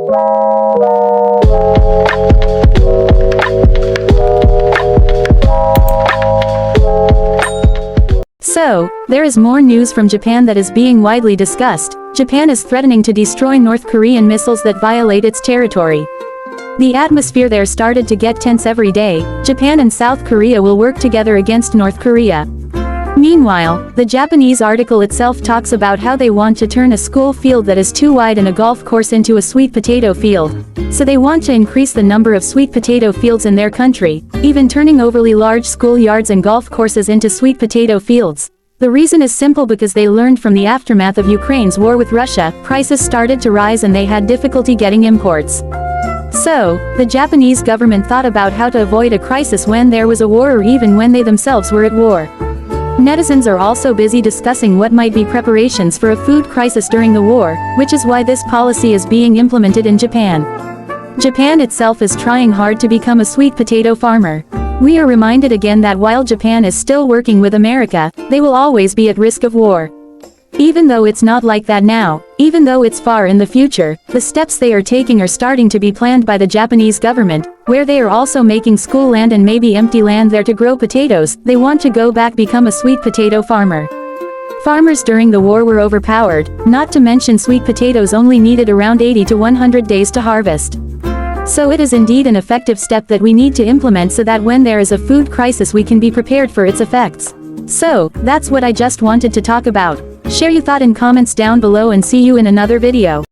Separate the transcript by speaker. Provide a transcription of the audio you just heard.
Speaker 1: So, there is more news from Japan that is being widely discussed. Japan is threatening to destroy North Korean missiles that violate its territory. The atmosphere there started to get tense every day. Japan and South Korea will work together against North Korea. Meanwhile, the Japanese article itself talks about how they want to turn a school field that is too wide and a golf course into a sweet potato field. So they want to increase the number of sweet potato fields in their country, even turning overly large schoolyards and golf courses into sweet potato fields. The reason is simple: because they learned from the aftermath of Ukraine's war with Russia, prices started to rise and they had difficulty getting imports. So, the Japanese government thought about how to avoid a crisis when there was a war, or even when they themselves were at war. Netizens are also busy discussing what might be preparations for a food crisis during the war, which is why this policy is being implemented in Japan. Japan itself is trying hard to become a sweet potato farmer. We are reminded again that while Japan is still working with America, they will always be at risk of war. Even though it's not like that now, even though it's far in the future, the steps they are taking are starting to be planned by the Japanese government, where they are also making school land and maybe empty land there to grow potatoes. They want to go back become a sweet potato farmer. Farmers during the war were overpowered, not to mention sweet potatoes only needed around 80 to 100 days to harvest. So it is indeed an effective step that we need to implement so that when there is a food crisis we can be prepared for its effects. So, that's what I just wanted to talk about. Share your thought in comments down below and see you in another video.